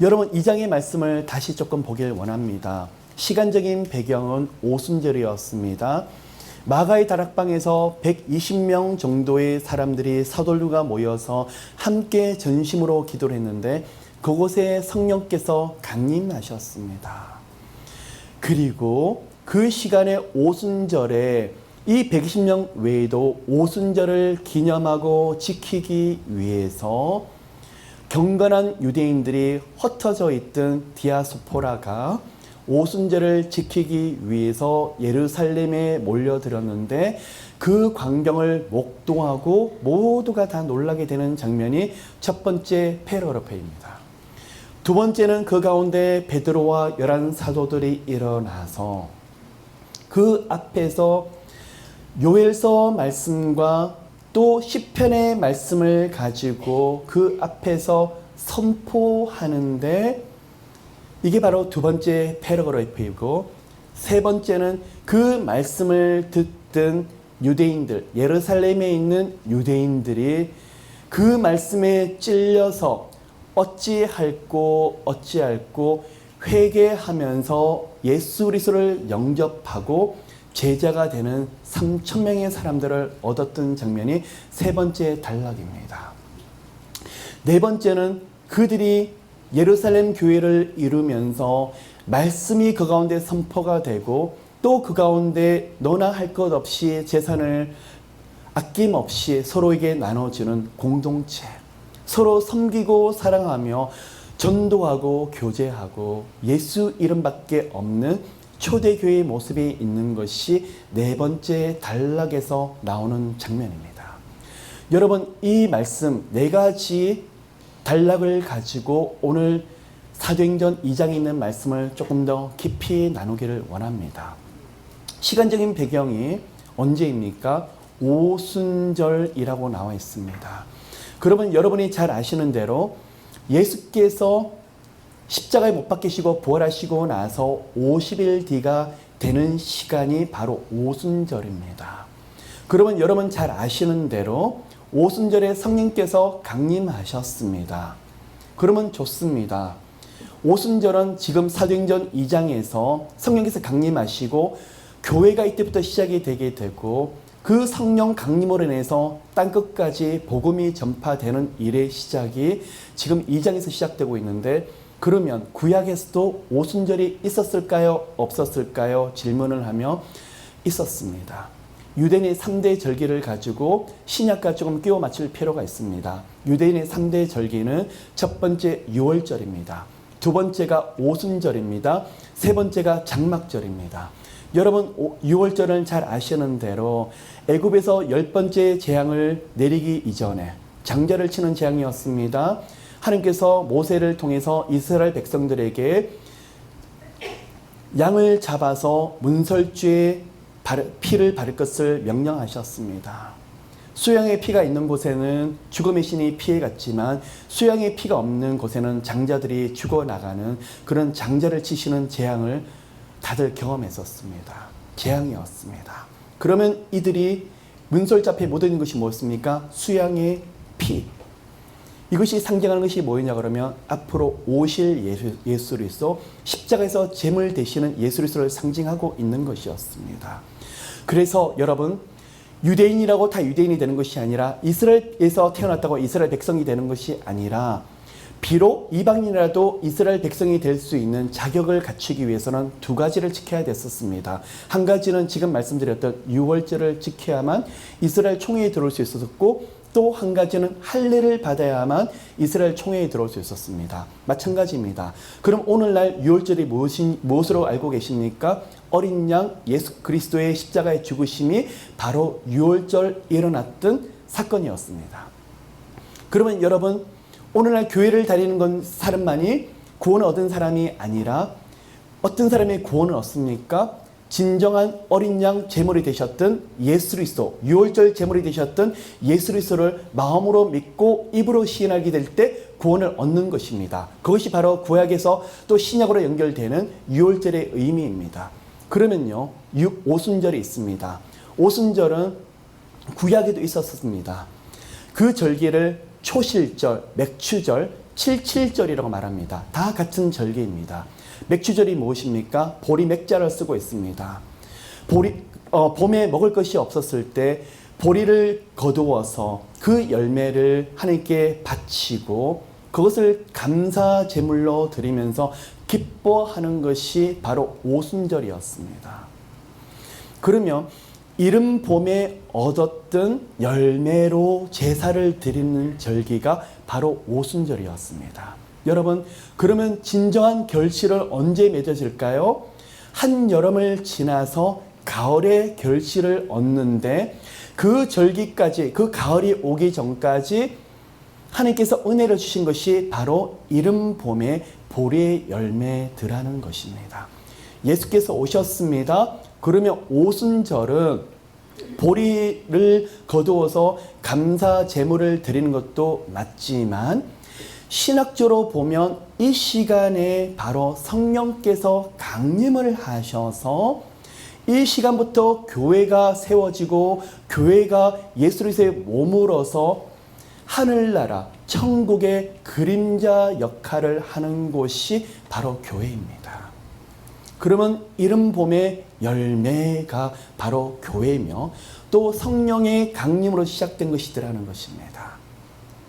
여러분, 이 장의 말씀을 다시 조금 보길 원합니다. 시간적인 배경은 오순절이었습니다. 마가의 다락방에서 120명 정도의 사람들이 사도들과 모여서 함께 전심으로 기도를 했는데 그곳에 성령께서 강림하셨습니다. 그리고 그 시간에 오순절에 이 120명 외에도 오순절을 기념하고 지키기 위해서 경건한 유대인들이 흩어져 있던 디아스포라가 오순절을 지키기 위해서 예루살렘에 몰려들었는데 그 광경을 목도하고 모두가 다 놀라게 되는 장면이 첫 번째 페르가페입니다. 두 번째는 그 가운데 베드로와 11 사도들이 일어나서 그 앞에서 요엘서 말씀과 또 시편의 말씀을 가지고 그 앞에서 선포하는데 이게 바로 두 번째 페르가페이고, 세 번째는 그 말씀을 듣던 유대인들, 예루살렘에 있는 유대인들이 그 말씀에 찔려서 어찌할꼬 회개하면서 예수 그리스도를 영접하고 제자가 되는 3,000명의 사람들을 얻었던 장면이 세 번째 단락입니다. 네 번째는 그들이 예루살렘 교회를 이루면서 말씀이 그 가운데 선포가 되고 또 그 가운데 너나 할 것 없이 재산을 아낌없이 서로에게 나눠주는 공동체, 서로 섬기고 사랑하며 전도하고 교제하고 예수 이름밖에 없는 초대교회의 모습이 있는 것이 네 번째 단락에서 나오는 장면입니다. 여러분, 이 말씀 네 가지 단락을 가지고 오늘 사도행전 2장에 있는 말씀을 조금 더 깊이 나누기를 원합니다. 시간적인 배경이 언제입니까? 오순절이라고 나와 있습니다. 그러면 여러분이 잘 아시는 대로 예수께서 십자가에 못 박히시고 부활하시고 나서 50일 뒤가 되는 시간이 바로 오순절입니다. 그러면 여러분 잘 아시는 대로 오순절에 성령께서 강림하셨습니다. 그러면 좋습니다. 오순절은 지금 사도행전 2장에서 성령께서 강림하시고 교회가 이때부터 시작이 되게 되고 그 성령 강림으로 인해서 땅끝까지 복음이 전파되는 일의 시작이 지금 2장에서 시작되고 있는데, 그러면 구약에서도 오순절이 있었을까요? 없었을까요? 질문을 하며 있었습니다. 유대인의 3대 절기를 가지고 신약과 조금 끼워 맞출 필요가 있습니다. 유대인의 3대 절기는 첫 번째 유월절입니다. 두 번째가 오순절입니다. 세 번째가 장막절입니다. 여러분, 유월절은 잘 아시는 대로 애굽에서 10번째 재앙을 내리기 이전에 장자를 치는 재앙이었습니다. 하나님께서 모세를 통해서 이스라엘 백성들에게 양을 잡아서 문설주에 피를 바를 것을 명령하셨습니다. 수양의 피가 있는 곳에는 죽음의 신이 피해갔지만 수양의 피가 없는 곳에는 장자들이 죽어나가는 그런 장자를 치시는 재앙을 다들 경험했었습니다. 재앙이었습니다. 그러면 이들이 문설주 앞에 묻어있는 것이 무엇입니까? 수양의 피. 이것이 상징하는 것이 뭐냐 그러면 앞으로 오실 예수 그리스도, 십자가에서 제물 되시는 예수 그리스도를 상징하고 있는 것이었습니다. 그래서 여러분, 유대인이라고 다 유대인이 되는 것이 아니라 이스라엘에서 태어났다고 이스라엘 백성이 되는 것이 아니라 비록 이방인이라도 이스라엘 백성이 될 수 있는 자격을 갖추기 위해서는 두 가지를 지켜야 됐었습니다. 한 가지는 지금 말씀드렸던 유월절을 지켜야만 이스라엘 총회에 들어올 수 있었고, 또 한 가지는 할례를 받아야만 이스라엘 총회에 들어올 수 있었습니다. 마찬가지입니다. 그럼 오늘날 유월절이 무엇으로 알고 계십니까? 어린 양 예수 그리스도의 십자가의 죽으심이 바로 유월절 일어났던 사건이었습니다. 그러면 여러분, 오늘날 교회를 다니는 건 사람만이 구원을 얻은 사람이 아니라 어떤 사람이 구원을 얻습니까? 진정한 어린 양 제물이 되셨던 예수 그리스도, 유월절 제물이 되셨던 예수 그리스도를 마음으로 믿고 입으로 시인하게 될 때 구원을 얻는 것입니다. 그것이 바로 구약에서 또 신약으로 연결되는 유월절의 의미입니다. 그러면요, 오순절이 있습니다. 오순절은 구약에도 있었습니다. 그 절기를 초실절, 맥추절, 칠칠절이라고 말합니다. 다 같은 절기입니다. 맥추절이 무엇입니까? 보리 맥자를 쓰고 있습니다. 봄에 먹을 것이 없었을 때 보리를 거두어서 그 열매를 하나님께 바치고 그것을 감사 제물로 드리면서 기뻐하는 것이 바로 오순절이었습니다. 그러면 이른 봄에 얻었던 열매로 제사를 드리는 절기가 바로 오순절이었습니다. 여러분, 그러면 진정한 결실을 언제 맺어질까요? 한여름을 지나서 가을에 결실을 얻는데 그 절기까지, 그 가을이 오기 전까지 하나님께서 은혜를 주신 것이 바로 이른 봄에 보리의 열매들하는 것입니다. 예수께서 오셨습니다. 그러면 오순절은 보리를 거두어서 감사 제물을 드리는 것도 맞지만 신학적으로 보면 이 시간에 바로 성령께서 강림을 하셔서 이 시간부터 교회가 세워지고 교회가 예수 그리스도의 몸으로서 하늘나라 천국의 그림자 역할을 하는 곳이 바로 교회입니다. 그러면 이른 봄의 열매가 바로 교회며 또 성령의 강림으로 시작된 것이더라는 것입니다.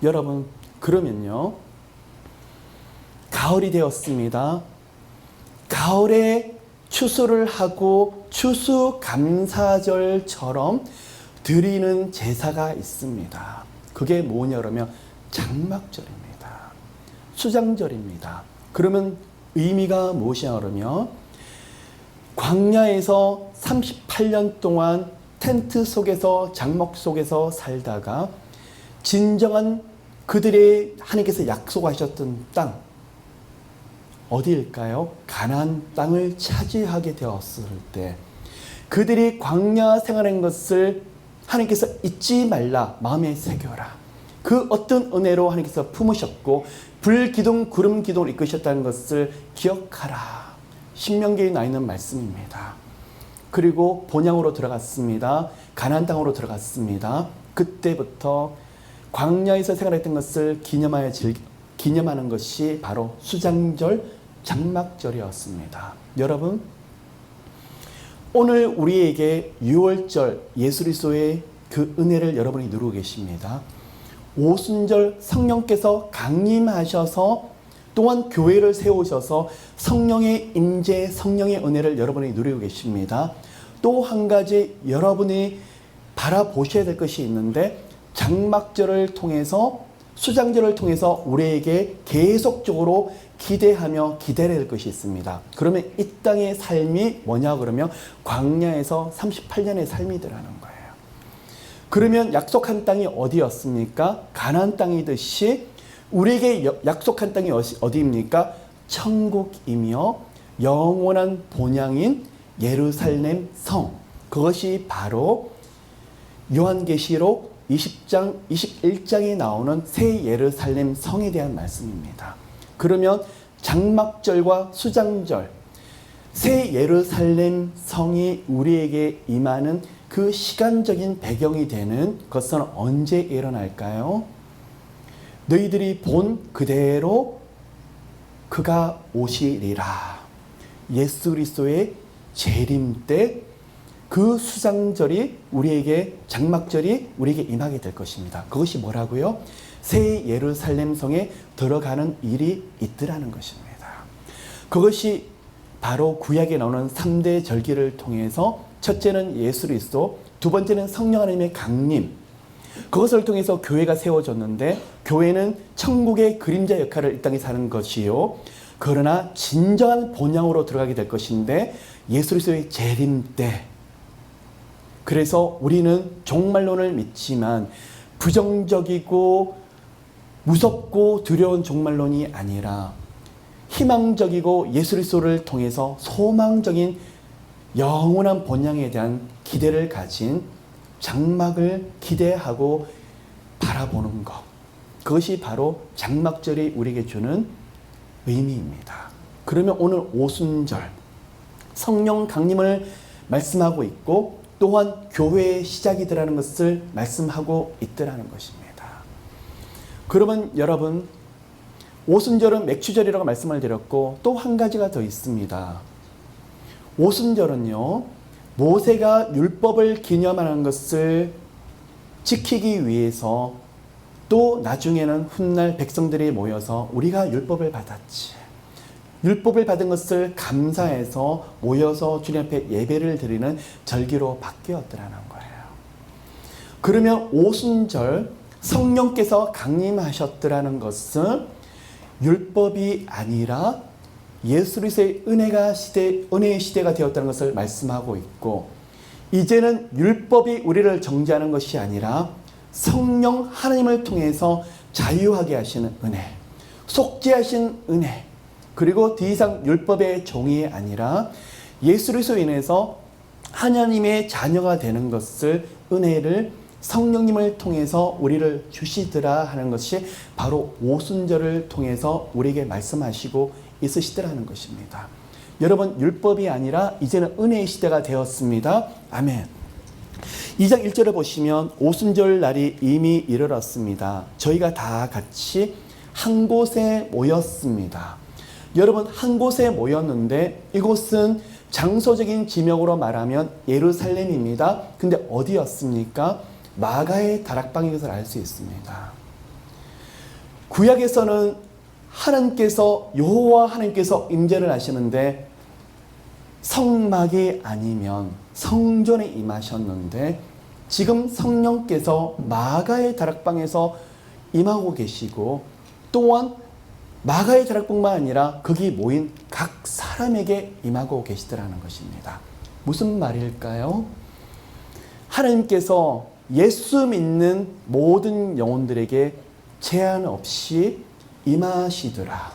여러분, 그러면요, 가을이 되었습니다. 가을에 추수를 하고 추수감사절처럼 드리는 제사가 있습니다. 그게 뭐냐 그러면 장막절입니다. 수장절입니다. 그러면 의미가 무엇이냐 그러면 광야에서 38년 동안 텐트 속에서 장막 속에서 살다가 진정한 그들의 하나님께서 약속하셨던 땅 어디일까요? 가나안 땅을 차지하게 되었을 때 그들이 광야 생활한 것을 하나님께서 잊지 말라, 마음에 새겨라. 그 어떤 은혜로 하나님께서 품으셨고 불기둥 구름 기둥을 이끄셨다는 것을 기억하라. 신명기에 나 있는 말씀입니다. 그리고 본향으로 들어갔습니다. 가나안 땅으로 들어갔습니다. 그때부터 광야에서 생활했던 것을 기념하는 것이 바로 수장절, 장막절이었습니다. 여러분, 오늘 우리에게 6월절 예수 그리스도의 그 은혜를 여러분이 누리고 계십니다. 오순절 성령께서 강림하셔서 또한 교회를 세우셔서 성령의 임재, 성령의 은혜를 여러분이 누리고 계십니다. 또 한 가지 여러분이 바라보셔야 될 것이 있는데 장막절을 통해서 수장절을 통해서 우리에게 계속적으로 기대하며 기다려야 될 것이 있습니다. 그러면 이 땅의 삶이 뭐냐 그러면 광야에서 38년의 삶이더라는 거예요. 그러면 약속한 땅이 어디였습니까? 가나안 땅이듯이 우리에게 약속한 땅이 어디입니까? 천국이며 영원한 본향인 예루살렘 성. 그것이 바로 요한계시록 20장, 21장에 나오는 새 예루살렘 성에 대한 말씀입니다. 그러면 장막절과 수장절, 새 예루살렘 성이 우리에게 임하는 그 시간적인 배경이 되는 것은 언제 일어날까요? 너희들이 본 그대로 그가 오시리라. 예수 그리스도의 재림 때 그 수장절이 우리에게, 장막절이 우리에게 임하게 될 것입니다. 그것이 뭐라고요? 새 예루살렘 성에 들어가는 일이 있더라는 것입니다. 그것이 바로 구약에 나오는 3대 절기를 통해서 첫째는 예수 그리스도, 두 번째는 성령 하나님의 강림, 그것을 통해서 교회가 세워졌는데 교회는 천국의 그림자 역할을 이 땅에 사는 것이요. 그러나 진정한 본향으로 들어가게 될 것인데 예수 그리스도의 재림 때, 그래서 우리는 종말론을 믿지만 부정적이고 무섭고 두려운 종말론이 아니라 희망적이고 예수 그리스도를 통해서 소망적인 영원한 본향에 대한 기대를 가진 장막을 기대하고 바라보는 것. 그것이 바로 장막절이 우리에게 주는 의미입니다. 그러면 오늘 오순절, 성령 강림을 말씀하고 있고 또한 교회의 시작이더라는 것을 말씀하고 있더라는 것입니다. 그러면 여러분, 오순절은 맥추절이라고 말씀을 드렸고 또 한 가지가 더 있습니다. 오순절은요, 모세가 율법을 기념하는 것을 지키기 위해서 또 나중에는 훗날 백성들이 모여서 우리가 율법을 받았지, 율법을 받은 것을 감사해서 모여서 주님 앞에 예배를 드리는 절기로 바뀌었더라는 거예요. 그러면 오순절 성령께서 강림하셨더라는 것은 율법이 아니라 예수 그리스도의 은혜의 시대가 되었다는 것을 말씀하고 있고, 이제는 율법이 우리를 정죄하는 것이 아니라 성령 하나님을 통해서 자유하게 하시는 은혜, 속죄하신 은혜, 그리고 더 이상 율법의 종이 아니라 예수 그리스도로 인해서 하나님의 자녀가 되는 것을, 은혜를 성령님을 통해서 우리를 주시더라 하는 것이 바로 오순절을 통해서 우리에게 말씀하시고 있으시더라는 것입니다. 여러분, 율법이 아니라 이제는 은혜의 시대가 되었습니다. 아멘. 2장 1절을 보시면 오순절 날이 이미 이르렀습니다. 저희가 다 같이 한 곳에 모였습니다. 여러분, 한 곳에 모였는데 이곳은 장소적인 지명으로 말하면 예루살렘입니다. 근데 어디였습니까? 마가의 다락방인 것을 알 수 있습니다. 구약에서는 하나님께서, 여호와 하나님께서 임재를 하시는데 성막이 아니면 성전에 임하셨는데, 지금 성령께서 마가의 다락방에서 임하고 계시고, 또한 마가의 다락방만 아니라 거기 모인 각 사람에게 임하고 계시더라는 것입니다. 무슨 말일까요? 하나님께서 예수 믿는 모든 영혼들에게 제한 없이 임하시더라.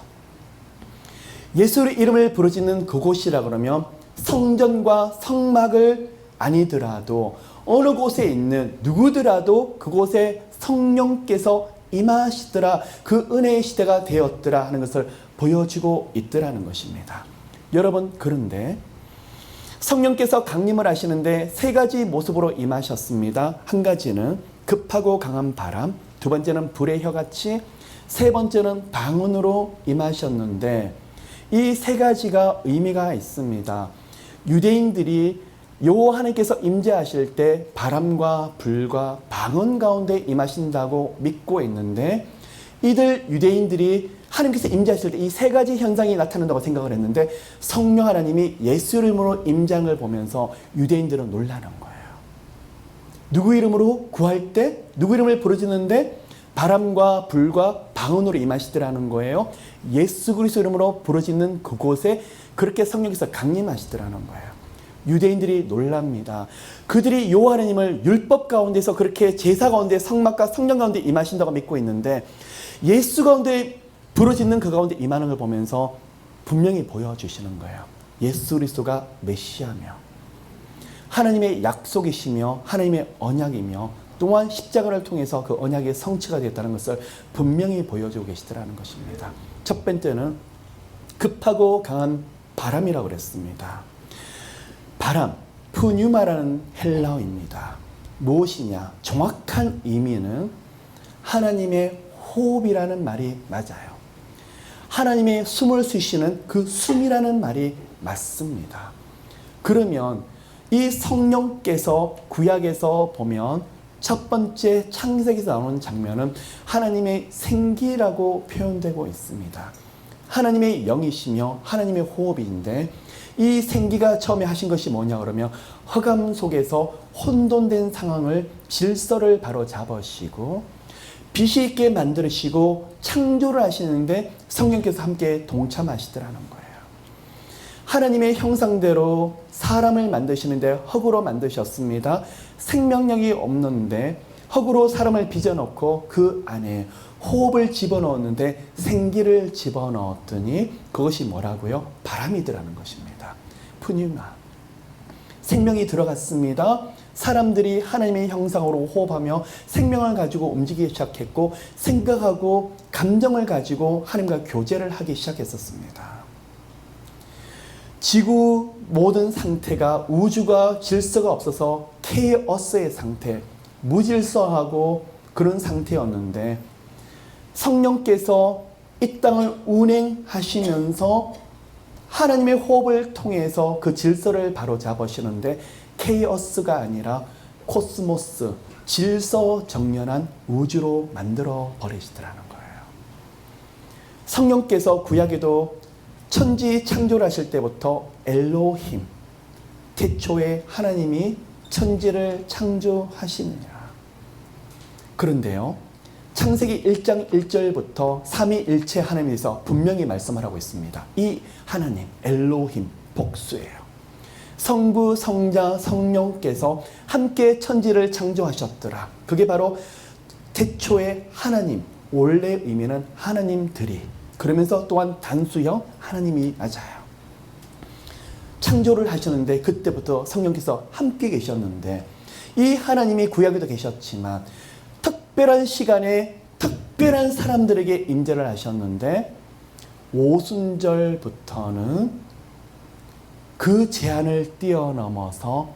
예수의 이름을 부르짖는 그곳이라 그러면 성전과 성막을 아니더라도 어느 곳에 있는 누구더라도 그곳에 성령께서 임하시더라, 그 은혜의 시대가 되었더라 하는 것을 보여주고 있더라는 것입니다. 여러분, 그런데 성령께서 강림을 하시는데 세 가지 모습으로 임하셨습니다. 한 가지는 급하고 강한 바람, 두 번째는 불의 혀같이, 세 번째는 방언으로 임하셨는데 이 세 가지가 의미가 있습니다. 유대인들이 여호와 하나님께서 임재하실 때 바람과 불과 방언 가운데 임하신다고 믿고 있는데, 이들 유대인들이 하나님께서 임재하실 때 이 세 가지 현상이 나타난다고 생각을 했는데, 성령 하나님이 예수 이름으로 임장을 보면서 유대인들은 놀라는 거예요. 누구 이름으로 구할 때, 누구 이름을 부르짖는데 바람과 불과 방언으로 임하시더라는 거예요. 예수 그리스도 이름으로 부르짖는 그곳에 그렇게 성령께서 강림하시더라는 거예요. 유대인들이 놀랍니다. 그들이 여호와 하나님을 율법 가운데서 그렇게 제사 가운데 성막과 성전 가운데 임하신다고 믿고 있는데, 예수 가운데 부르짖는 그 가운데 임하는 걸 보면서 분명히 보여주시는 거예요. 예수 그리스도가 메시아며 하나님의 약속이시며 하나님의 언약이며, 또한 십자가를 통해서 그 언약의 성취가 되었다는 것을 분명히 보여주고 계시더라는 것입니다. 첫 번째는 급하고 강한 바람이라고 그랬습니다. 바람, 푸뉴마라는 헬라어입니다. 무엇이냐? 정확한 의미는 하나님의 호흡이라는 말이 맞아요. 하나님의 숨을 쉬시는 그 숨이라는 말이 맞습니다. 그러면 이 성령께서 구약에서 보면 첫 번째 창세기에서 나오는 장면은 하나님의 생기라고 표현되고 있습니다. 하나님의 영이시며 하나님의 호흡인데, 이 생기가 처음에 하신 것이 뭐냐 그러면 흑암 속에서 혼돈된 상황을, 질서를 바로 잡으시고 빛이 있게 만드시고 창조를 하시는데 성령께서 함께 동참하시더라는 거예요. 하나님의 형상대로 사람을 만드시는데 흙으로 만드셨습니다. 생명력이 없는데 흙으로 사람을 빚어넣고 그 안에 호흡을 집어넣었는데 생기를 집어넣었더니 그것이 뭐라고요? 바람이더라는 것입니다. 푸뉴마. 생명이 들어갔습니다. 사람들이 하나님의 형상으로 호흡하며 생명을 가지고 움직이기 시작했고, 생각하고 감정을 가지고 하나님과 교제를 하기 시작했었습니다. 지구 모든 상태가, 우주가 질서가 없어서 케이오스의 상태, 무질서하고 그런 상태였는데, 성령께서 이 땅을 운행하시면서 하나님의 호흡을 통해서 그 질서를 바로잡으시는데 케이오스가 아니라 코스모스, 질서정연한 우주로 만들어 버리시더라는 거예요. 성령께서 구약에도 천지 창조를 하실 때부터 엘로힘, 태초에 하나님이 천지를 창조하시느냐. 그런데요, 창세기 1장 1절부터 삼위일체 하나님에서 분명히 말씀을 하고 있습니다. 이 하나님, 엘로힘, 복수예요. 성부, 성자, 성령께서 함께 천지를 창조하셨더라. 그게 바로 태초의 하나님, 원래 의미는 하나님들이, 그러면서 또한 단수형 하나님이 맞아요. 창조를 하셨는데 그때부터 성령께서 함께 계셨는데 이 하나님이 구약에도 계셨지만 특별한 시간에 특별한 사람들에게 임재를 하셨는데 오순절부터는 그 제한을 뛰어넘어서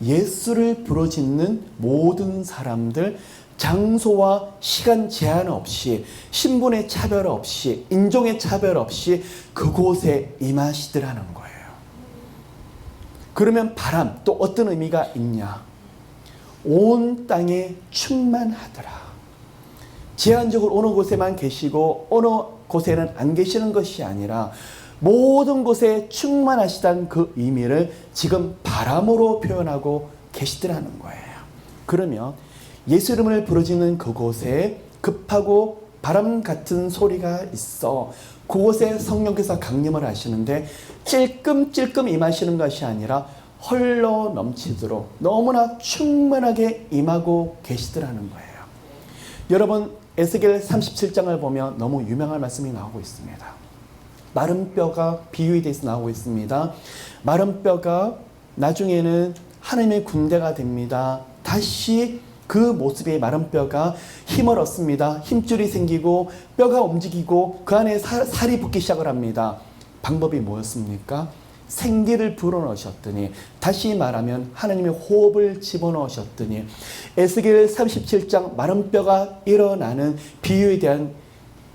예수를 부르짖는 모든 사람들, 장소와 시간 제한 없이, 신분의 차별 없이, 인종의 차별 없이 그곳에 임하시더라는 거예요. 그러면 바람, 또 어떤 의미가 있냐? 온 땅에 충만하더라. 제한적으로 어느 곳에만 계시고 어느 곳에는 안 계시는 것이 아니라 모든 곳에 충만하시다는 그 의미를 지금 바람으로 표현하고 계시더라는 거예요. 그러면 예수 이름을 부르짖는 그곳에 급하고 바람 같은 소리가 있어 그곳에 성령께서 강림을 하시는데 찔끔찔끔 임하시는 것이 아니라 헐러 넘치도록 너무나 충만하게 임하고 계시더라는 거예요. 여러분, 에스겔 37장을 보면 너무 유명한 말씀이 나오고 있습니다. 마른 뼈가 비유에 대해서 나오고 있습니다. 마른 뼈가 나중에는 하나님의 군대가 됩니다. 다시 그 모습의 마른 뼈가 힘을 얻습니다. 힘줄이 생기고 뼈가 움직이고 그 안에 살이 붙기 시작을 합니다. 방법이 뭐였습니까? 생기를 불어넣으셨더니, 다시 말하면 하나님의 호흡을 집어넣으셨더니 에스겔 37장 마른 뼈가 일어나는 비유에 대한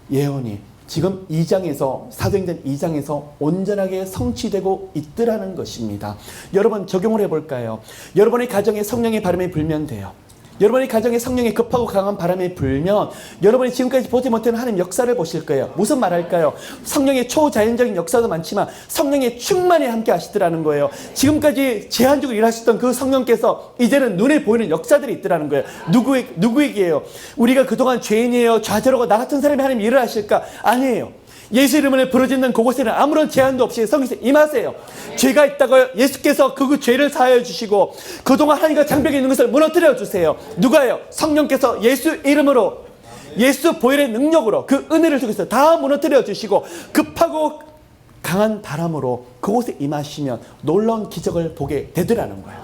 예언이 지금 2장에서 사도행전 2장에서 온전하게 성취되고 있더라는 것입니다. 여러분, 적용을 해볼까요? 여러분의 가정에 성령의 바람이 불면 돼요. 여러분의 가정에 성령의 급하고 강한 바람이 불면 여러분이 지금까지 보지 못한 하나님 역사를 보실 거예요. 무슨 말할까요? 성령의 초자연적인 역사도 많지만 성령의 충만히 함께 하시더라는 거예요. 지금까지 제한적으로 일하셨던 그 성령께서 이제는 눈에 보이는 역사들이 있더라는 거예요. 누구에게요? 우리가 그동안 죄인이에요, 좌절하고 나 같은 사람이 하나님 일을 하실까? 아니에요. 예수 이름을 부르짖는 그곳에는 아무런 제한도 없이 성령께서 임하세요. 죄가 있다고 예수께서 그 죄를 사하여 주시고 그동안 하나님과 장벽에 있는 것을 무너뜨려 주세요. 누가요? 성령께서 예수 이름으로, 예수 보혈의 능력으로 그 은혜를 통해서 다 무너뜨려 주시고 급하고 강한 바람으로 그곳에 임하시면 놀라운 기적을 보게 되더라는 거예요.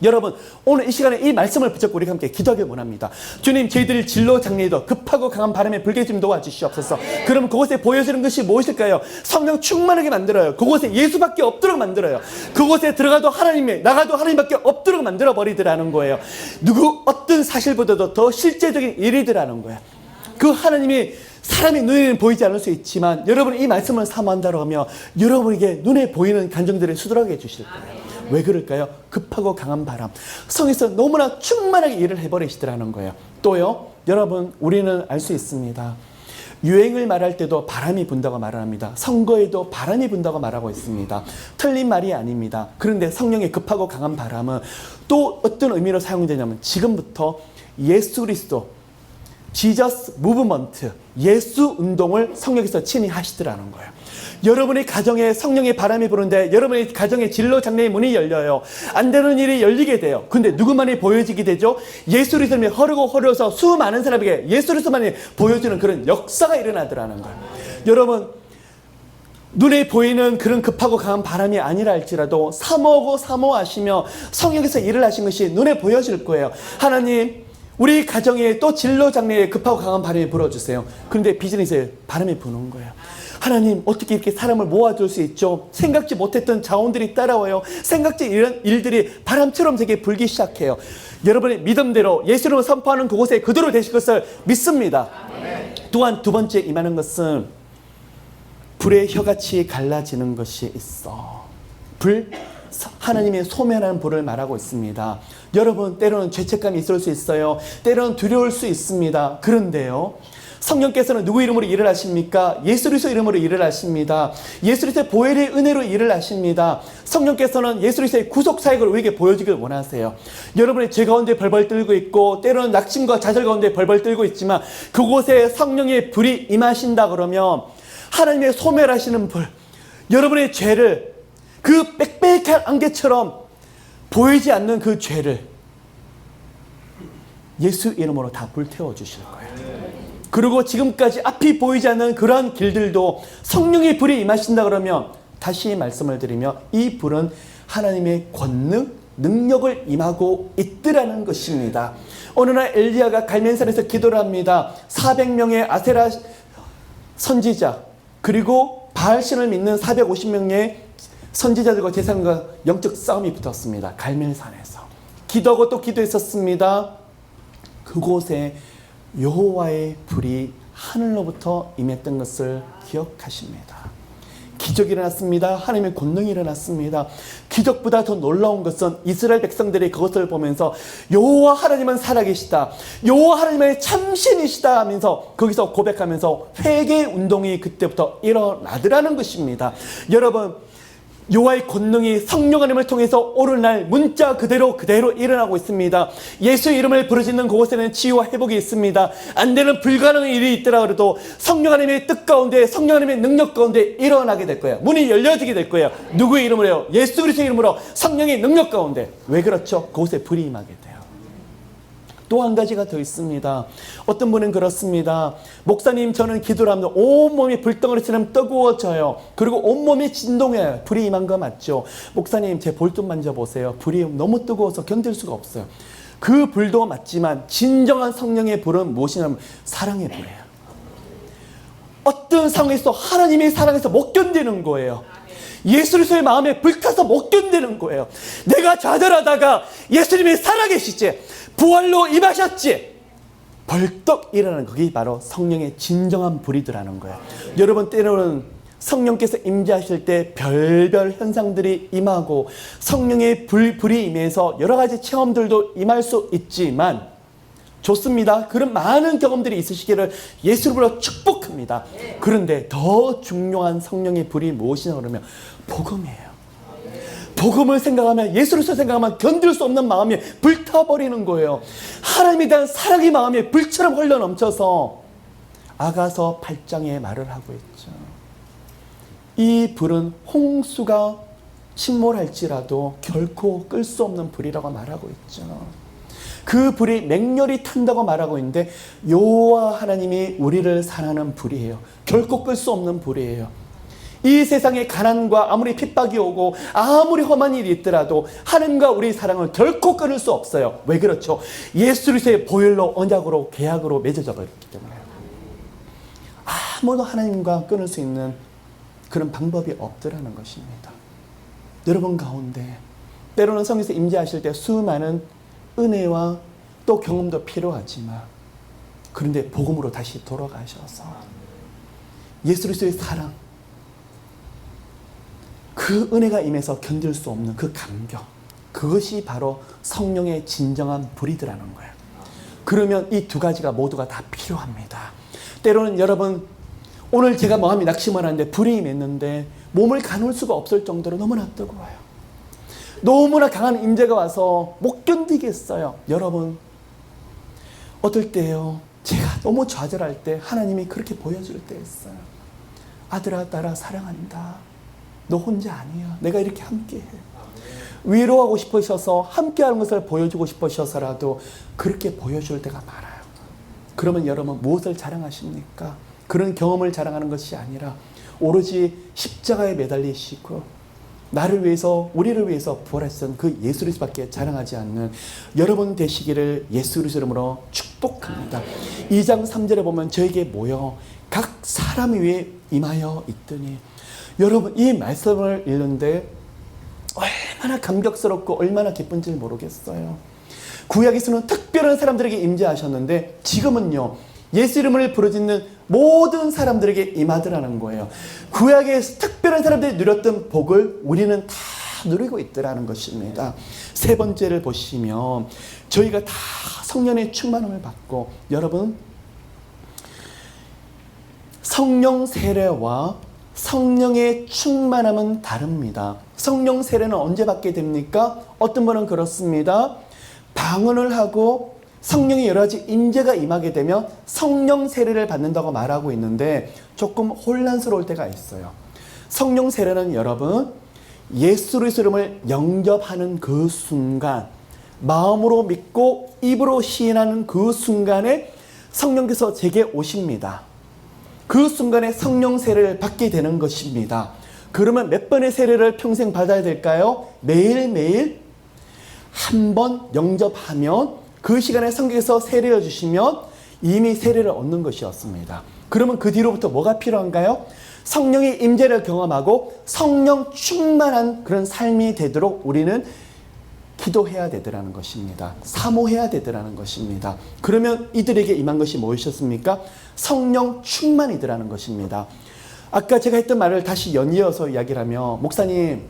여러분, 오늘 이 시간에 이 말씀을 붙잡고 우리가 함께 기도하길 원합니다. 주님, 저희들이 진로 장래에도 급하고 강한 바람에 불게 좀 도와주시옵소서. 그럼 그곳에 보여지는 것이 무엇일까요? 성령 충만하게 만들어요. 그곳에 예수밖에 없도록 만들어요. 그곳에 들어가도 하나님이, 나가도 하나님밖에 없도록 만들어 버리더라는 거예요. 어떤 사실보다도 더 실제적인 일이더라는 거예요. 그 하나님이 사람이 눈에는 보이지 않을 수 있지만 여러분이 이 말씀을 사모한다고 하면 여러분에게 눈에 보이는 간정들을 수두룩하게 해주실 거예요. 왜 그럴까요? 급하고 강한 바람. 성에서 너무나 충만하게 일을 해버리시더라는 거예요. 또요, 여러분, 우리는 알 수 있습니다. 유행을 말할 때도 바람이 분다고 말을 합니다. 선거에도 바람이 분다고 말하고 있습니다. 틀린 말이 아닙니다. 그런데 성령의 급하고 강한 바람은 또 어떤 의미로 사용되냐면 지금부터 예수 그리스도, 지저스 무브먼트, 예수 운동을 성령께서 친히 하시더라는 거예요. 여러분의 가정에 성령의 바람이 부는데 여러분의 가정의 진로 장래의 문이 열려요. 안 되는 일이 열리게 돼요. 근데 누구만이 보여지게 되죠? 예수 그리스도만이 흐르고 수많은 사람에게 예수 그리스도만이 보여주는 그런 역사가 일어나더라는 거예요. 여러분, 눈에 보이는 그런 급하고 강한 바람이 아니라 할지라도 사모하고 사모하시며 성령께서 일을 하신 것이 눈에 보여질 거예요. 하나님, 우리 가정에 또 진로 장래에 급하고 강한 바람이 불어주세요. 그런데 비즈니스에 바람이 부는 거예요. 하나님, 어떻게 이렇게 사람을 모아줄 수 있죠? 생각지 못했던 자원들이 따라와요. 생각지 이런 일들이 바람처럼 제게 불기 시작해요. 여러분의 믿음대로 예수님을 선포하는 그곳에 그대로 되실 것을 믿습니다. 아멘. 또한 두 번째 임하는 것은 불의 혀같이 갈라지는 것이 있어. 하나님의 소멸하는 불을 말하고 있습니다. 여러분, 때로는 죄책감이 있을 수 있어요. 때로는 두려울 수 있습니다. 그런데요, 성령께서는 누구 이름으로 일을 하십니까? 예수 그리스도 이름으로 일을 하십니다. 예수 그리스도의 보혈의 은혜로 일을 하십니다. 성령께서는 예수 그리스도의 구속 사역을 우리에게 보여주길 원하세요. 여러분의 죄 가운데 벌벌 떨고 있고 때로는 낙심과 좌절 가운데 벌벌 떨고 있지만 그곳에 성령의 불이 임하신다 그러면 하나님의 소멸하시는 불, 여러분의 죄를 그 빽빽한 안개처럼 보이지 않는 그 죄를 예수 이름으로 다 불태워 주실 거예요. 그리고 지금까지 앞이 보이지 않는 그러한 길들도 성령의 불이 임하신다 그러면 다시 말씀을 드리며 이 불은 하나님의 권능, 능력을 임하고 있더라는 것입니다. 어느 날 엘리야가 갈멜산에서 기도를 합니다. 400명의 아세라 선지자 그리고 바알신을 믿는 450명의 선지자들과 제사장과 영적 싸움이 붙었습니다. 갈멜산에서 기도하고 또 기도했었습니다. 그곳에 여호와의 불이 하늘로부터 임했던 것을 기억하십니다. 기적이 일어났습니다. 하나님의 권능이 일어났습니다. 기적보다 더 놀라운 것은 이스라엘 백성들이 그것을 보면서 여호와 하나님은 살아계시다, 여호와 하나님은 참신이시다 하면서 거기서 고백하면서 회개 운동이 그때부터 일어나더라는 것입니다. 여러분, 여호와의 권능이 성령 하나님을 통해서 오늘날 문자 그대로 일어나고 있습니다. 예수의 이름을 부르짖는 그곳에는 치유와 회복이 있습니다. 안 되는 불가능한 일이 있더라 그래도 성령 하나님의 뜻 가운데, 성령 하나님의 능력 가운데 일어나게 될 거예요. 문이 열려지게 될 거예요. 누구의 이름으로요? 예수 그리스도의 이름으로 성령의 능력 가운데. 왜 그렇죠? 그곳에 불이 임하게 돼요. 또 한 가지가 더 있습니다. 어떤 분은 그렇습니다. 목사님, 저는 기도를 하면 온몸이 불덩어리처럼 뜨거워져요. 그리고 온몸이 진동해요. 불이 임한 거 맞죠? 목사님, 제 볼 좀 만져보세요. 불이 너무 뜨거워서 견딜 수가 없어요. 그 불도 맞지만 진정한 성령의 불은 무엇이냐면 사랑의 불이에요. 어떤 상황에서 하나님의 사랑에서 못 견디는 거예요. 예수 그리스도의 마음에 불타서 못 견디는 거예요. 내가 좌절하다가 예수님이 살아계시지, 부활로 임하셨지, 벌떡 일어나는 그게 바로 성령의 진정한 불이더라는 거예요. 여러분, 때로는 성령께서 임재하실 때 별별 현상들이 임하고 성령의 불이 임해서 여러 가지 체험들도 임할 수 있지만 좋습니다. 그런 많은 경험들이 있으시기를 예수로 축복합니다. 그런데 더 중요한 성령의 불이 무엇이냐 그러면 복음이에요. 복음을 생각하면, 예수를 생각하면 견딜 수 없는 마음이 불타버리는 거예요. 하나님에 대한 사랑의 마음이 불처럼 흘러넘쳐서 아가서 8장에 말을 하고 있죠. 이 불은 홍수가 침몰할지라도 결코 끌 수 없는 불이라고 말하고 있죠. 그 불이 맹렬히 탄다고 말하고 있는데 여호와 하나님이 우리를 사랑하는 불이에요. 결코 끌 수 없는 불이에요. 이 세상에 가난과 아무리 핍박이 오고 아무리 험한 일이 있더라도 하나님과 우리의 사랑을 결코 끊을 수 없어요. 왜 그렇죠? 예수 그리스도의 보혈로, 언약으로, 계약으로 맺어져 버렸기 때문에 아무도 하나님과 끊을 수 있는 그런 방법이 없더라는 것입니다. 여러분 가운데 때로는 성령께서 임재하실 때 수많은 은혜와 또 경험도 필요하지만 그런데 복음으로 다시 돌아가셔서 예수 그리스도의 사랑, 그 은혜가 임해서 견딜 수 없는 그 감격, 그것이 바로 성령의 진정한 불이더라는 거예요. 그러면 이 두 가지가 모두가 다 필요합니다. 때로는 여러분, 오늘 제가 마음이 낙심을 하는데 불이 임했는데 몸을 가눌 수가 없을 정도로 너무나 뜨거워요. 너무나 강한 임재가 와서 못 견디겠어요. 여러분, 어떨 때요, 제가 너무 좌절할 때 하나님이 그렇게 보여줄 때 있어요. 아들아, 딸아, 사랑한다. 너 혼자 아니야. 내가 이렇게 함께해. 위로하고 싶으셔서 함께하는 것을 보여주고 싶으셔서라도 그렇게 보여줄 때가 많아요. 그러면 여러분 무엇을 자랑하십니까? 그런 경험을 자랑하는 것이 아니라 오로지 십자가에 매달리시고 나를 위해서, 우리를 위해서 부활하신 그 예수 그리스도밖에 자랑하지 않는 여러분 되시기를 예수 그리스도 이름으로 축복합니다. 2장 3절에 보면 저에게 모여 각 사람 위에 임하여 있더니, 여러분 이 말씀을 읽는데 얼마나 감격스럽고 얼마나 기쁜지 모르겠어요. 구약에서는 특별한 사람들에게 임재하셨는데 지금은요, 예수 이름을 부르짖는 모든 사람들에게 임하더라는 거예요. 구약의 특별한 사람들이 누렸던 복을 우리는 다 누리고 있더라는 것입니다. 세 번째를 보시면 저희가 다 성령의 충만함을 받고, 여러분 성령 세례와 성령의 충만함은 다릅니다. 성령 세례는 언제 받게 됩니까? 어떤 분은 그렇습니다. 방언을 하고 성령의 여러 가지 임재가 임하게 되면 성령 세례를 받는다고 말하고 있는데 조금 혼란스러울 때가 있어요. 성령 세례는 여러분 예수 그리스도 이름을 영접하는 그 순간, 마음으로 믿고 입으로 시인하는 그 순간에 성령께서 제게 오십니다. 그 순간에 성령 세례를 받게 되는 것입니다. 그러면 몇 번의 세례를 평생 받아야 될까요? 매일매일 한 번 영접하면 그 시간에 성령께서 세례를 주시면 이미 세례를 얻는 것이었습니다. 그러면 그 뒤로부터 뭐가 필요한가요? 성령의 임재를 경험하고 성령 충만한 그런 삶이 되도록 우리는 기도해야 되더라는 것입니다. 사모해야 되더라는 것입니다. 그러면 이들에게 임한 것이 무엇이었습니까? 성령 충만이더라는 것입니다. 아까 제가 했던 말을 다시 연이어서 이야기를 하면, 목사님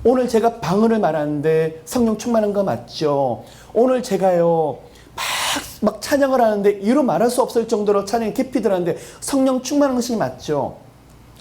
오늘 제가 방언을 말하는데 성령 충만한 거 맞죠? 오늘 제가요 막 찬양을 하는데 이루 말할 수 없을 정도로 찬양이 깊이 들었는데 성령 충만한 것이 맞죠?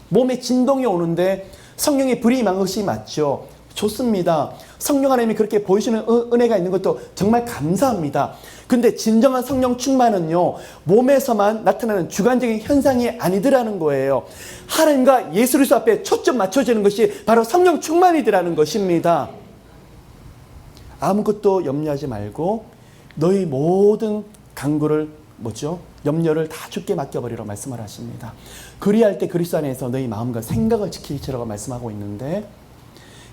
몸에 진동이 오는데 성령의 불이 임한 것이 맞죠? 좋습니다. 성령 하나님이 그렇게 보이시는 은혜가 있는 것도 정말 감사합니다. 근데 진정한 성령 충만은요, 몸에서만 나타나는 주관적인 현상이 아니더라는 거예요. 하나님과 예수 그리스도 앞에 초점 맞춰지는 것이 바로 성령 충만이더라는 것입니다. 아무것도 염려하지 말고 너희 모든 간구를 염려를 다 주께 맡겨버리라고 말씀을 하십니다. 그리할 때 그리스도 안에서 너희 마음과 생각을 지킬지라고 말씀하고 있는데,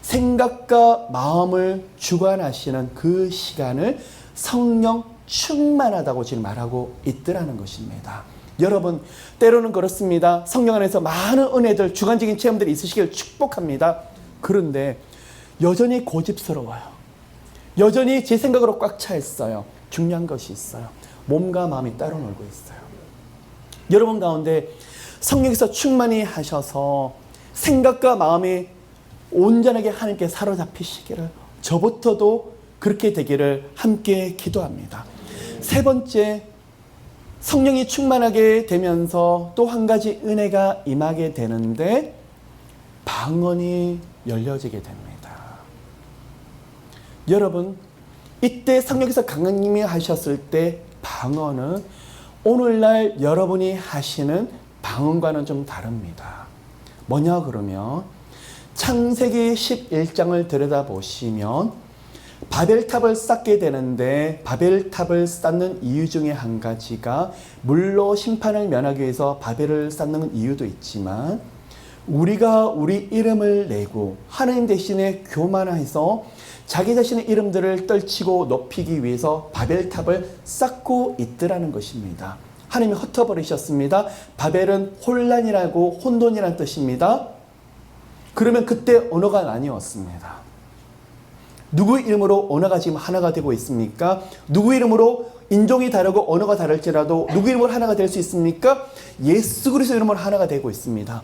생각과 마음을 주관하시는 그 시간을 성령 충만하다고 지금 말하고 있더라는 것입니다. 여러분 때로는 그렇습니다. 성령 안에서 많은 은혜들, 주관적인 체험들이 있으시길 축복합니다. 그런데 여전히 고집스러워요. 여전히 제 생각으로 꽉 차 있어요. 중요한 것이 있어요. 몸과 마음이 따로 놀고 있어요. 여러분 가운데 성령께서 충만히 하셔서 생각과 마음이 온전하게 하나님께 사로잡히시기를, 저부터도 그렇게 되기를 함께 기도합니다. 세 번째, 성령이 충만하게 되면서 또 한 가지 은혜가 임하게 되는데 방언이 열려지게 됩니다. 여러분 이때 성령께서 강림이 하셨을 때 방언은 오늘날 여러분이 하시는 방언과는 좀 다릅니다. 뭐냐 그러면 창세기 11장을 들여다보시면 바벨탑을 쌓게 되는데, 바벨탑을 쌓는 이유 중에 한 가지가 물로 심판을 면하기 위해서 바벨을 쌓는 이유도 있지만, 우리가 우리 이름을 내고 하나님 대신에 교만해서 자기 자신의 이름들을 떨치고 높이기 위해서 바벨탑을 쌓고 있더라는 것입니다. 하나님이 흩어버리셨습니다. 바벨은 혼란이라고, 혼돈이라는 뜻입니다. 그러면 그때 언어가 나뉘었습니다. 누구 이름으로 언어가 지금 하나가 되고 있습니까? 누구 이름으로 인종이 다르고 언어가 다를지라도 누구 이름으로 하나가 될 수 있습니까? 예수 그리스도 이름으로 하나가 되고 있습니다.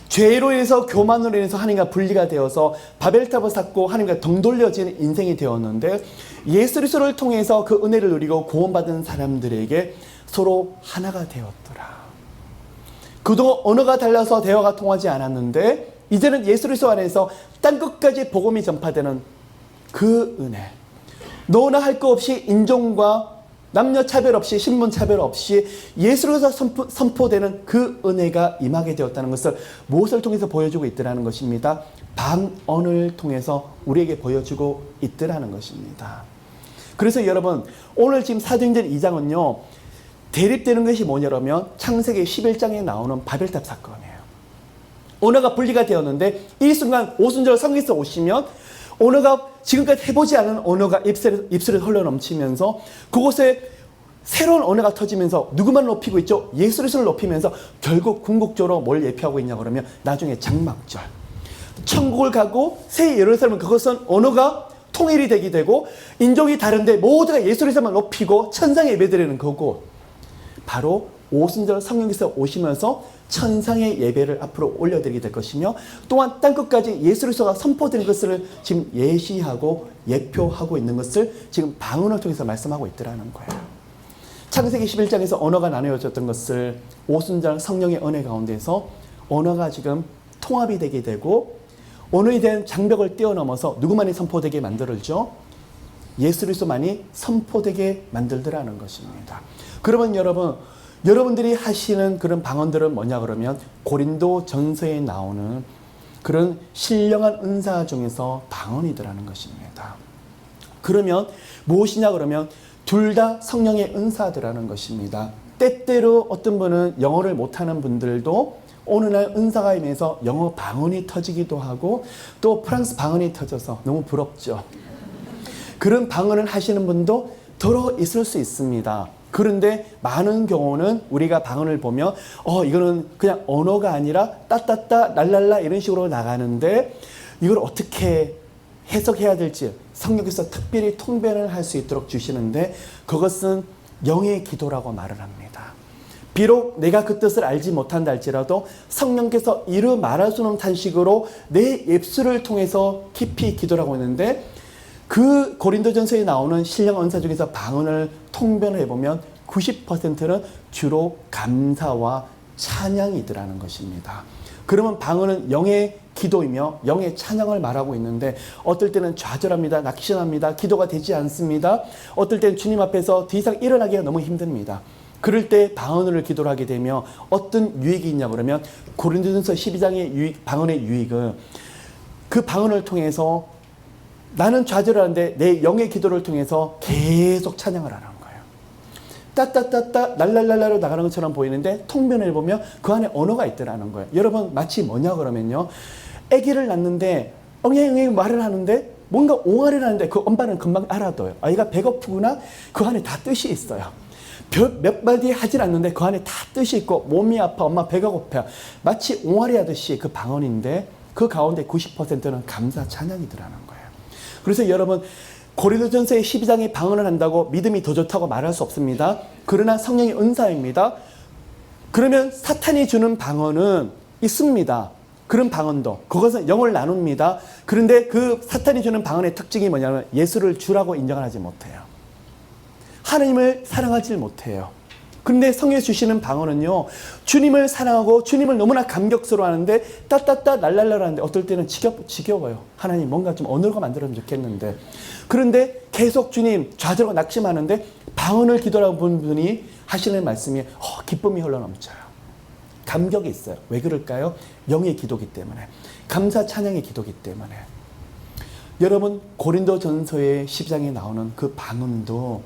죄로 인해서, 교만으로 인해서 하나님과 분리가 되어서 바벨탑을 쌓고 하나님과 등 돌려지는 인생이 되었는데, 예수 그리스도를 통해서 그 은혜를 누리고 구원받은 사람들에게 서로 하나가 되었더라. 그동안 언어가 달라서 대화가 통하지 않았는데 이제는 예수 그리스도 안에서 땅끝까지 복음이 전파되는 그 은혜, 너나 할 거 없이 인종과 남녀 차별 없이, 신분 차별 없이 예수로서 선포되는 그 은혜가 임하게 되었다는 것을 무엇을 통해서 보여주고 있더라는 것입니다. 방언을 통해서 우리에게 보여주고 있더라는 것입니다. 그래서 여러분 오늘 지금 사도행전 2장은요 대립되는 것이 뭐냐면 창세기 11장에 나오는 바벨탑 사건이에요. 언어가 분리가 되었는데 이 순간 오순절 성령께서 오시면 언어가 지금까지 해보지 않은 언어가 입술에 흘러넘치면서 그곳에 새로운 언어가 터지면서 누구만 높이고 있죠? 예수 그리스도를 높이면서 결국 궁극적으로 뭘 예표하고 있냐 그러면 나중에 장막절, 천국을 가고 새 예루살렘은 그것은 언어가 통일이 되게 되고 인종이 다른데 모두가 예수 그리스도만 높이고 천상에 예배드리는 그곳, 바로 오순절 성령께서 오시면서 천상의 예배를 앞으로 올려드리게 될 것이며 또한 땅끝까지 예수 그리스도가 선포된 것을 지금 예시하고 예표하고 있는 것을 지금 방언을 통해서 말씀하고 있더라는 거예요. 창세기 11장에서 언어가 나누어졌던 것을 오순절 성령의 은혜 가운데서 언어가 지금 통합이 되게 되고 언어에 대한 장벽을 뛰어넘어서 누구만이 선포되게 만들죠? 예수 그리스도만이 선포되게 만들더라는 것입니다. 그러면 여러분들이 하시는 그런 방언들은 뭐냐 그러면 고린도 전서에 나오는 그런 신령한 은사 중에서 방언이더라는 것입니다. 그러면 무엇이냐 그러면 둘 다 성령의 은사더라는 것입니다. 때때로 어떤 분은 영어를 못하는 분들도 어느 날 은사가 임해서 영어 방언이 터지기도 하고 또 프랑스 방언이 터져서 너무 부럽죠. 그런 방언을 하시는 분도 들어 있을 수 있습니다. 그런데 많은 경우는 우리가 방언을 보면 이거는 그냥 언어가 아니라 따따따 랄랄라 이런 식으로 나가는데 이걸 어떻게 해석해야 될지 성령께서 특별히 통변을 할 수 있도록 주시는데 그것은 영의 기도라고 말을 합니다. 비록 내가 그 뜻을 알지 못한다 할지라도 성령께서 이루 말할 수 없는 탄식으로 내 입술을 통해서 깊이 기도하고 있는데 그 고린도전서에 나오는 신령 은사 중에서 방언을 통변을 해보면 90%는 주로 감사와 찬양이더라는 것입니다. 그러면 방언은 영의 기도이며 영의 찬양을 말하고 있는데 어떨 때는 좌절합니다. 낙심합니다. 기도가 되지 않습니다. 어떨 때는 주님 앞에서 더 이상 일어나기가 너무 힘듭니다. 그럴 때 방언을 기도를 하게 되면 어떤 유익이 있냐 그러면 고린도전서 12장의 방언의 유익은 그 방언을 통해서 나는 좌절하는데 내 영의 기도를 통해서 계속 찬양을 하는 거예요. 따따따따 랄랄랄라로 나가는 것처럼 보이는데 통변을 보면 그 안에 언어가 있더라는 거예요. 여러분 마치 뭐냐 그러면요. 아기를 낳는데 엉엉엉 말을 하는데 뭔가 옹알이를 하는데 그 엄마는 금방 알아둬요. 아이가 배고프구나. 그 안에 다 뜻이 있어요. 몇 마디 하질 않는데 그 안에 다 뜻이 있고 몸이 아파 엄마 배가 고파 마치 옹알이 하듯이 그 방언인데 그 가운데 90%는 감사 찬양이더라는 거예요. 그래서 여러분 고린도전서의 12장에 방언을 한다고 믿음이 더 좋다고 말할 수 없습니다. 그러나 성령의 은사입니다. 그러면 사탄이 주는 방언은 있습니다. 그런 방언도 그것은 영을 나눕니다. 그런데 그 사탄이 주는 방언의 특징이 뭐냐면 예수를 주라고 인정을 하지 못해요. 하나님을 사랑하지 못해요. 그런데 성령이 주시는 방언은요. 주님을 사랑하고 주님을 너무나 감격스러워하는데 따따따 랄랄라라는데 어떨 때는 지겨워요. 하나님 뭔가 좀 언어가 만들어면 좋겠는데 그런데 계속 주님 좌절하고 낙심하는데 방언을 기도하는 분이 하시는 말씀이 기쁨이 흘러넘쳐요. 감격이 있어요. 왜 그럴까요? 영의 기도기 때문에 감사 찬양의 기도기 때문에 여러분 고린도전서의 10장에 나오는 그 방언도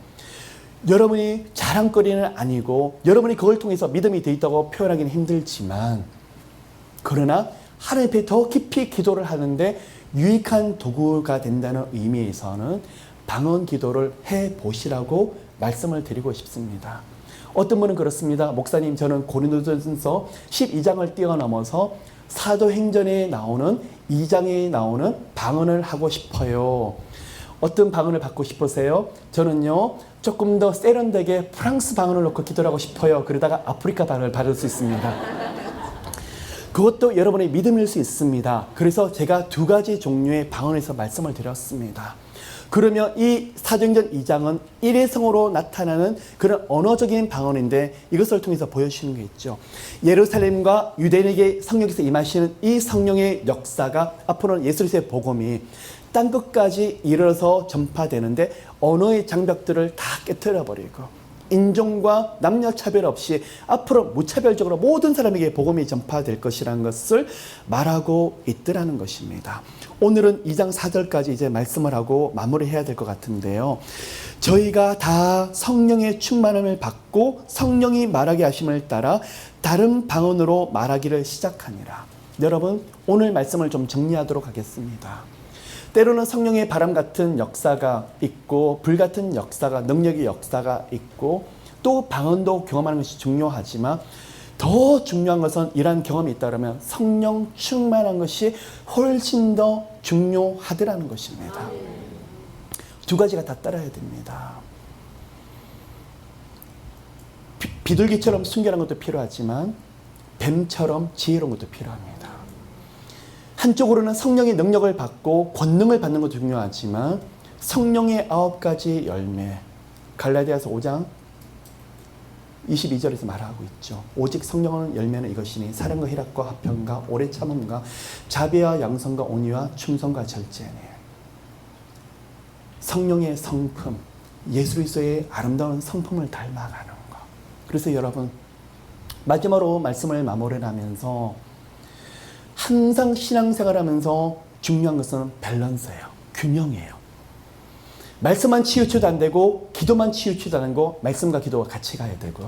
여러분이 자랑거리는 아니고 여러분이 그걸 통해서 믿음이 돼 있다고 표현하기는 힘들지만 그러나 하나님 앞에 더 깊이 기도를 하는데 유익한 도구가 된다는 의미에서는 방언 기도를 해보시라고 말씀을 드리고 싶습니다. 어떤 분은 그렇습니다. 목사님 저는 고린도전서 12장을 뛰어넘어서 사도행전에 나오는 2장에 나오는 방언을 하고 싶어요. 어떤 방언을 받고 싶으세요? 저는요 조금 더 세련되게 프랑스 방언을 놓고 기도를 하고 싶어요. 그러다가 아프리카 방언을 받을 수 있습니다. 그것도 여러분의 믿음일 수 있습니다. 그래서 제가 두 가지 종류의 방언에서 말씀을 드렸습니다. 그러면 이 사도행전 2장은 일회성으로 나타나는 그런 언어적인 방언인데 이것을 통해서 보여주시는 게 있죠. 예루살렘과 유대인에게 성령께서 임하시는 이 성령의 역사가 앞으로는 예수 그리스도의 복음이 땅끝까지 이르러서 전파되는데 언어의 장벽들을 다 깨트려버리고 인종과 남녀 차별 없이 앞으로 무차별적으로 모든 사람에게 복음이 전파될 것이라는 것을 말하고 있더라는 것입니다. 오늘은 2장 4절까지 이제 말씀을 하고 마무리해야 될 것 같은데요. 저희가 다 성령의 충만함을 받고 성령이 말하게 하심을 따라 다른 방언으로 말하기를 시작하니라. 여러분 오늘 말씀을 좀 정리하도록 하겠습니다. 때로는 성령의 바람 같은 역사가 있고 불 같은 역사가 능력의 역사가 있고 또 방언도 경험하는 것이 중요하지만 더 중요한 것은 이러한 경험이 있다면 성령 충만한 것이 훨씬 더 중요하더라는 것입니다. 두 가지가 다 따라야 됩니다. 비둘기처럼 순결한 것도 필요하지만 뱀처럼 지혜로운 것도 필요합니다. 한쪽으로는 성령의 능력을 받고 권능을 받는 것도 중요하지만 성령의 9가지 열매, 갈라디아서 5장 22절에서 말하고 있죠. 오직 성령의 열매는 이것이니 사랑과 희락과 화평과 오래 참음과 자비와 양선과 온유와 충성과 절제니. 성령의 성품, 예수 그리스도의 아름다운 성품을 닮아가는 것. 그래서 여러분, 마지막으로 말씀을 마무리하면서 항상 신앙생활하면서 중요한 것은 밸런스예요. 균형이에요. 말씀만 치우쳐도 안 되고 기도만 치우쳐도 안 되고 말씀과 기도가 같이 가야 되고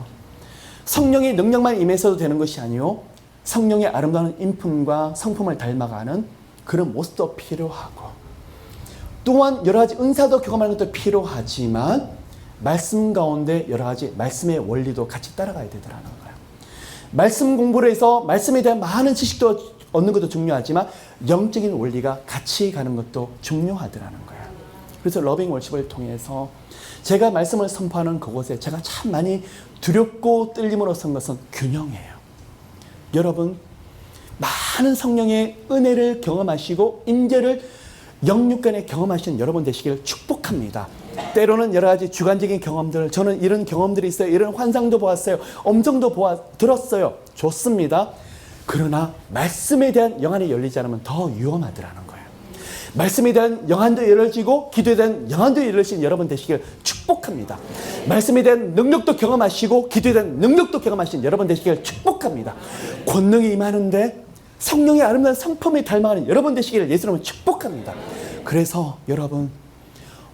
성령의 능력만 임해서도 되는 것이 아니요 성령의 아름다운 인품과 성품을 닮아가는 그런 모습도 필요하고 또한 여러 가지 은사도 경험하는 것도 필요하지만 말씀 가운데 여러 가지 말씀의 원리도 같이 따라가야 되더라는 거예요. 말씀 공부를 해서 말씀에 대한 많은 지식도 얻는 것도 중요하지만 영적인 원리가 같이 가는 것도 중요하더라는 거예요. 그래서 러빙 월십을 통해서 제가 말씀을 선포하는 그곳에 제가 참 많이 두렵고 떨림으로 선 것은 균형이에요. 여러분, 많은 성령의 은혜를 경험하시고 임재를 영육간에 경험하시는 여러분 되시기를 축복합니다. 때로는 여러 가지 주관적인 경험들, 저는 이런 경험들이 있어요. 이런 환상도 보았어요. 음성도 들었어요. 좋습니다. 그러나 말씀에 대한 영안이 열리지 않으면 더 위험하더라는 거예요. 말씀에 대한 영안도 열어지고 기도에 대한 영안도 열리신 여러분 되시기를 축복합니다. 말씀에 대한 능력도 경험하시고 기도에 대한 능력도 경험하신 여러분 되시기를 축복합니다. 권능이 임하는데 성령의 아름다운 성품에 닮아가는 여러분 되시기를 예수님은 축복합니다. 그래서 여러분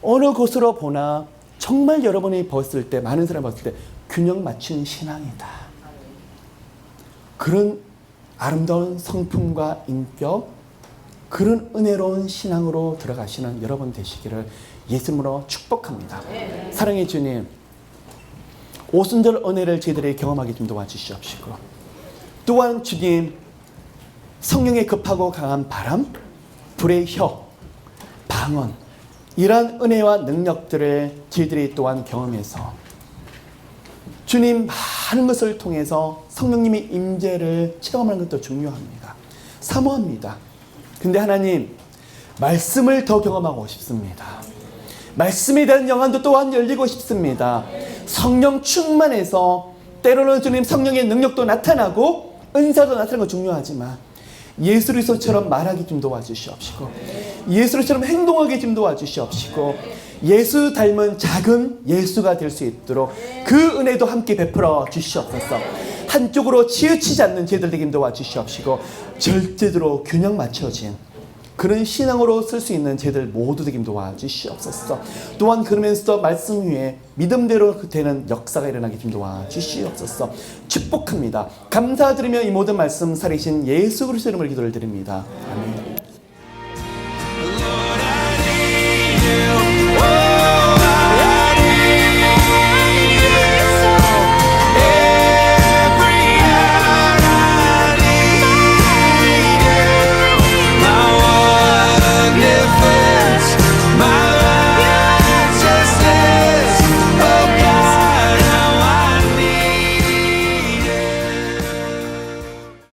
어느 곳으로 보나 정말 여러분이 봤을 때 많은 사람이 봤을 때 균형 맞춘 신앙이다. 그런 아름다운 성품과 인격, 그런 은혜로운 신앙으로 들어가시는 여러분 되시기를 예수님으로 축복합니다. 사랑의 주님, 오순절 은혜를 저희들이 경험하게 좀 도와주시옵시고 또한 주님, 성령의 급하고 강한 바람, 불의 혀, 방언 이러한 은혜와 능력들을 저희들이 또한 경험해서 주님 많은 것을 통해서 성령님의 임재를 체험하는 것도 중요합니다. 사모합니다. 근데 하나님, 말씀을 더 경험하고 싶습니다. 말씀에 대한 영안도 또한 열리고 싶습니다. 성령 충만해서 때로는 주님 성령의 능력도 나타나고 은사도 나타나는 건 중요하지만 예수 그리스도처럼 말하기 좀 도와주시옵시고 예수 그리스도처럼 행동하기 좀 도와주시옵시고 예수 닮은 작은 예수가 될 수 있도록 그 은혜도 함께 베풀어 주시옵소서. 한쪽으로 치우치지 않는 저희들 되게 도와주시옵시고 절제대로 균형 맞춰진 그런 신앙으로 쓸 수 있는 저희들 모두 되게 도와주시옵소서. 또한 그러면서도 말씀 위에 믿음대로 되는 역사가 일어나게 좀 도와주시옵소서. 축복합니다. 감사드리며 이 모든 말씀 살리신 예수 그리스도 이름으로 기도를 드립니다. 아멘.